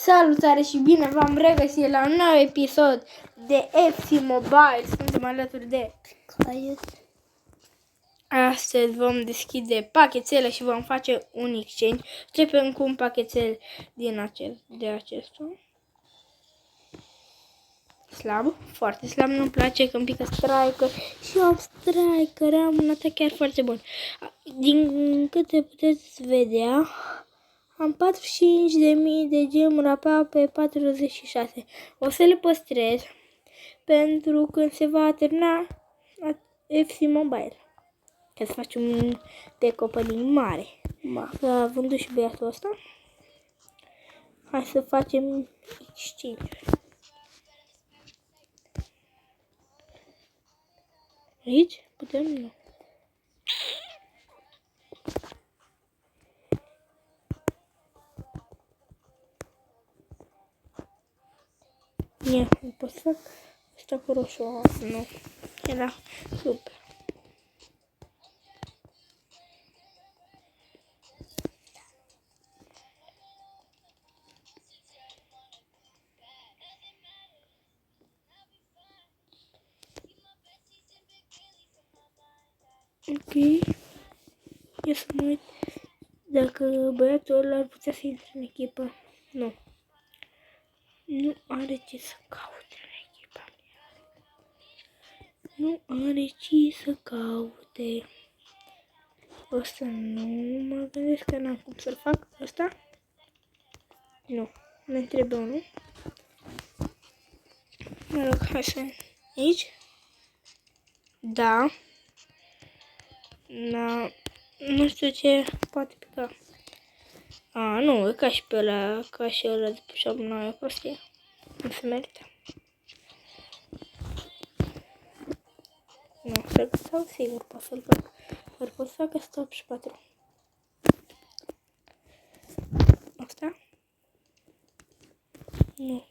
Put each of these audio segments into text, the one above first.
Salutare și bine v-am regăsit la un nou episod de FC Mobile. Suntem alături de Caius. Astăzi vom deschide pachetele și vom face un exchange. Începem cu un pachetel de acesta. Slab, foarte slab, nu-mi place că îmi pică striker și eu am striker, am un atac chiar foarte bun. Din câte puteți vedea, am 45.000 de gemuri aproape 46. O să le păstrez pentru când se va termina FC Mobile. Ca să facem un decoperire mare. S-a vândut și băiatul ăsta. Hai să facem exchange. Aici putem? Nu. Nu pot să fac asta cu roșu. Nu. Era super. Ok. Eu să mă uit dacă băiatul ăla ar putea să intre în echipă. Nu. Nu are ce să caute în echipa mea. Nu are ce să caute. Ăsta nu, mă gândesc că n-am cum să-l fac. Ăsta? Nu. Ne trebuie unul. Mă rog, hai să... Aici? Da. Da. Nu știu ce poate pica. A, nu, e ca și pe ăla, ca și ăla de pe shop, nu e prostie. Nu se merită. Nu, să sau sigur pot să-l fac. Dar pot să fac asta 84. Asta? Nu.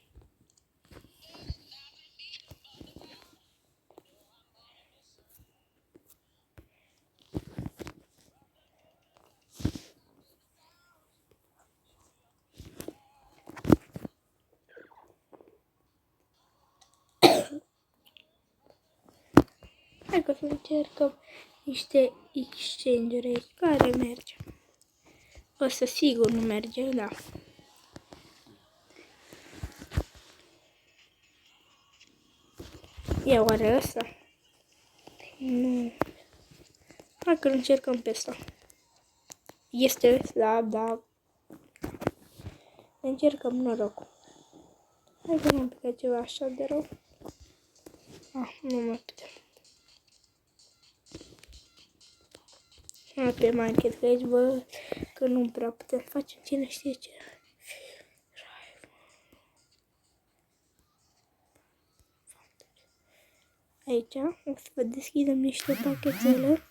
Hai că să încercăm niște exchange-uri aici care merge. Ăsta sigur nu merge, da. E oare ăsta? Nu. Hai că încercăm pe ăsta. Este slab, da. Încercăm norocul. Hai că nu-mi pică ceva așa de rău. Ah, nu mai putem. Pe market, că aici văd că nu prea putem face cine știe ce. Aici o să vă deschidem niște pachetele.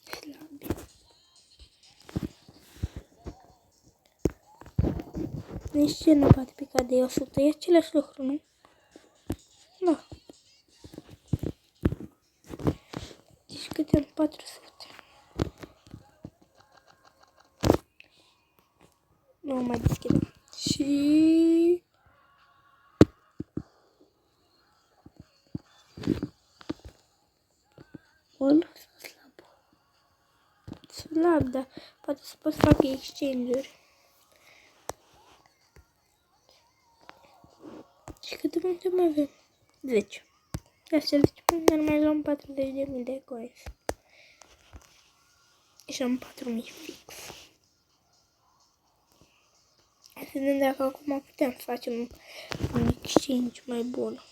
Slabe. Nici ce nu poate pica de 100, e același lucru, nu? Da. Deci câte în 400. Nu mai deschidem. Și... Bun, slab. Slab, da. Poate să pot să fac exchange-uri. Și câte puncte mai avem? 10. Astea 10 puncte, mai luăm 40.000 de coins. Și am 4.000 fix. Hai să vedem dacă acum putem să facem un exchange mai bun.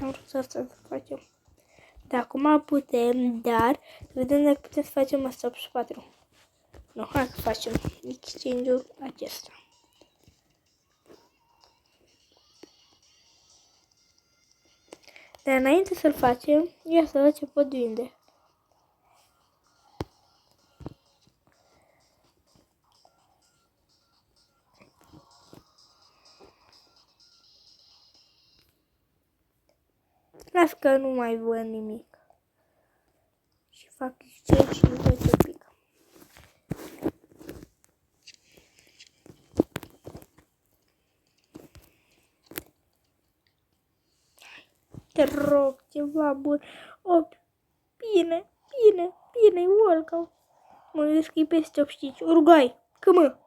Am vrut asta să facem. Da, acum putem, dar să vedem dacă putem să facem asta 84. Nu, hai să facem exchange-ul acesta. Dar înainte să-l facem, ia să văd ce pot vinde. Las că nu mai văd nimic. Și fac excel și văd ce pic. Te rog, ceva bun. Bine, welcome. Mă gândesc că e peste 85. Uruguay, că mă.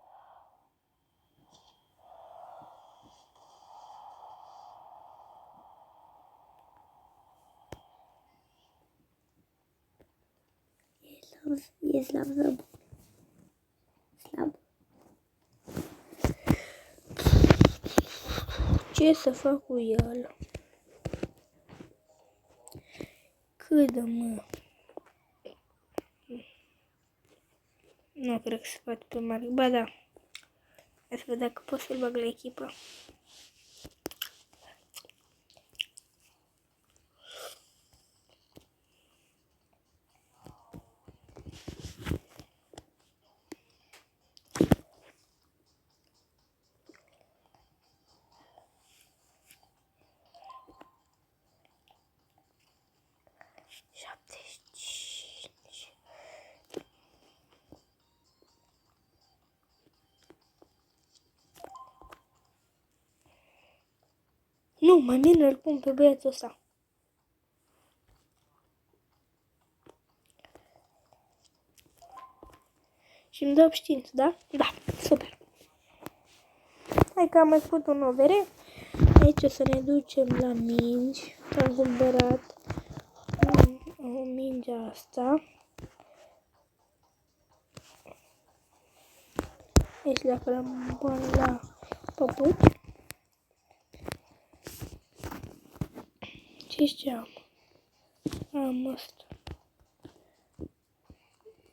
E slab. Ce să fac cu el? Cât de mă? Nu cred că se poate pe mare. Ba da. Hai să văd dacă pot să-l bag la echipă. Nu, mai bine îl pun pe băiatul ăsta. Și îmi dă știință, da? Da, super. Hai că am mai făcut un OVR. Aici o să ne ducem la mingi. Am cumpărat o minge asta. Aici dacă l-am bani la păpuci. Ce am? Am ăsta.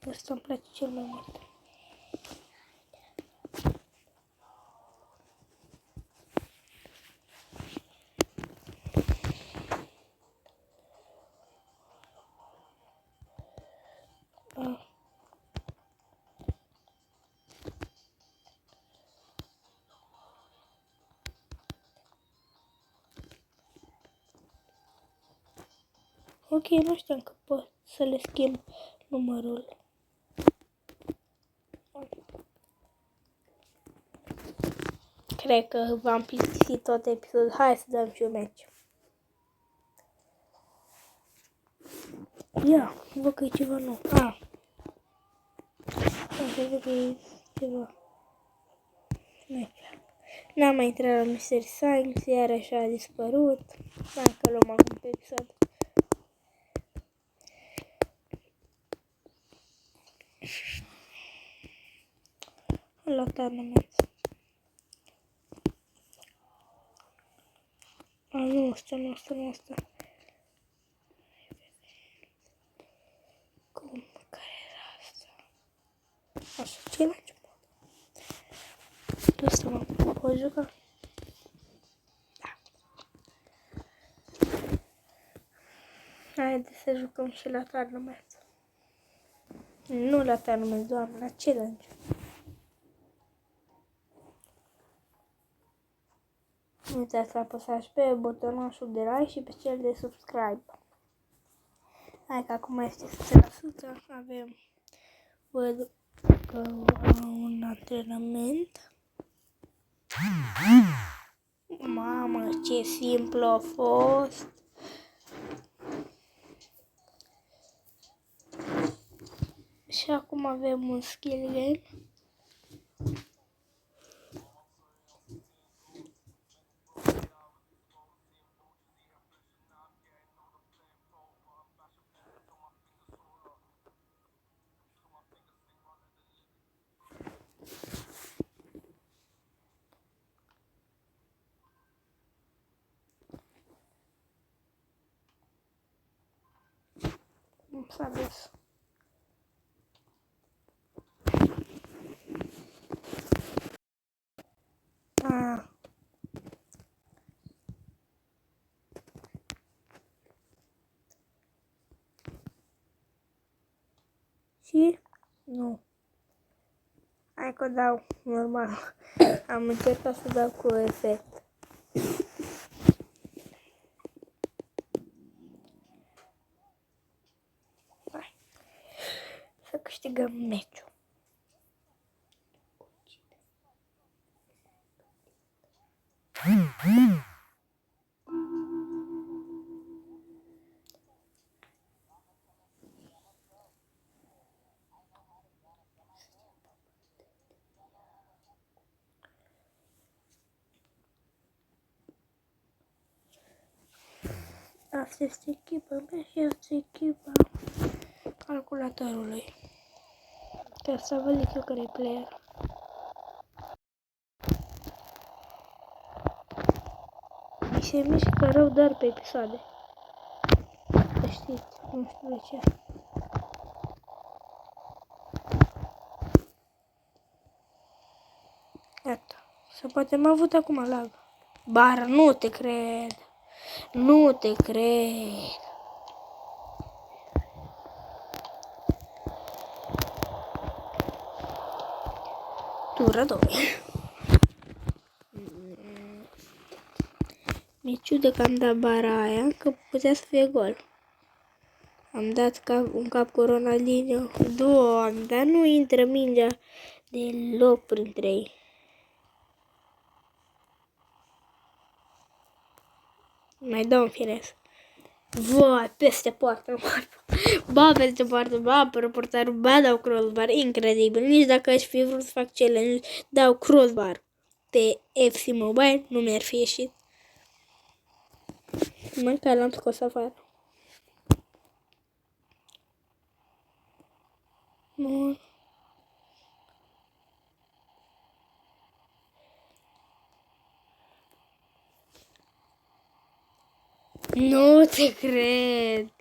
Ăsta îmi place cel mai mult. Ok, nu știam că pot să le schimb numărul. Cred că v-am plictisit tot episodul. Hai să dăm și un match. Ia, văd că e ceva nou. Cred că e ceva. N-am mai intrat la Mystery Science, iar așa a dispărut. Hai că luăm acum pe episod. La tournament. Nu asta. Cum? Care era asta? Așa, ce la început? Asta mă pot juca? Da. Haideți să jucăm și la tournament. Nu la tournament, doamne, la challenge. Nu uitați să apăsați pe butonașul de like și pe cel de subscribe. Hai că acum este 100%, avem, văd că un antrenament. Mamă, ce simplu a fost! Și acum avem un skill game. S-a dus. Și? Nu. Hai că dau normal. Am încercat să dau cu efect. câștigăm meciul. Asta este echipa mea și asta e echipa calculatorului. Ca să văd eu care e player. Mi se mișcă rău doar pe episoade. Să știți, nu știu de ce. Iată, se poate m-a avut acum lag. Bar, nu te cred. Nu te cred. Tură 2. Mi-e ciudă că am dat bara aia, că putea să fie gol. Am dat un cap cu Ronaldinho. Doamne, dar nu intră mingea deloc printre ei. Mai dau un firesc. Vai, peste poartă. Ba, peste poartă, ba, apără portarul, ba, dau crossbar. Incredibil. Nici dacă aș fi vrut să fac challenge, dau crossbar. Pe FC Mobile nu mi-ar fi ieșit. Măcar l-am scos afară. Nu. Nu te cred.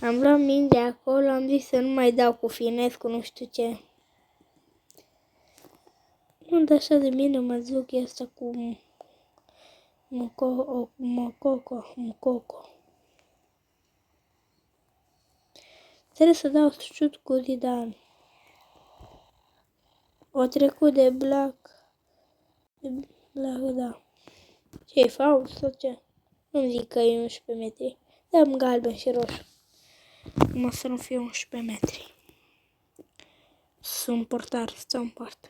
Am luat mingea acolo, am zis să nu mai dau cu finescu, nu știu ce. Nu, dar așa de bine mă zic asta cu Mococo. Trebuie să dau șut cu Zidane. O trecut de Black, da. Ce-i faul sau ce? Nu-mi zic că e 11 metri. Dăm galben și roșu. Numai să nu fie 11 metri. Sunt portar, stau în poartă.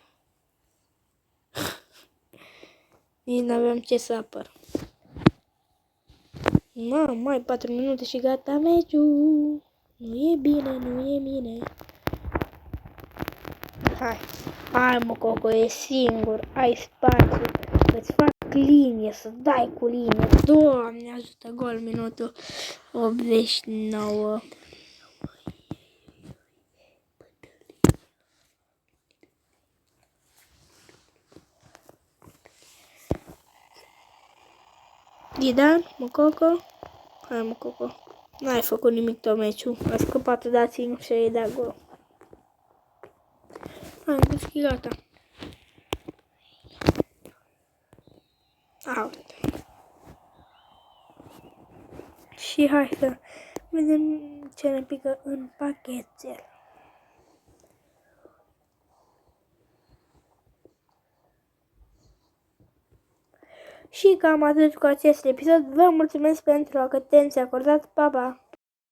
Nici n-aveam ce să apăr. Mai 4 minute și gata meciul. Nu e bine, nu e bine. Hai mă, Coco, e singur, ai spațiu. Îți fac linie, să dai cu linie. Doamne ajută, gol, minutul 89. Zidane, Mococo. Hai, Mococo. N-ai făcut nimic tot meciul. A scăpat dat singur și ai dat gol. Hai, deschid, gata. Out. Și hai să vedem ce ne pică în pachetel. Și cam atât cu acest episod. Vă mulțumesc pentru atenția acordată. Pa, pa!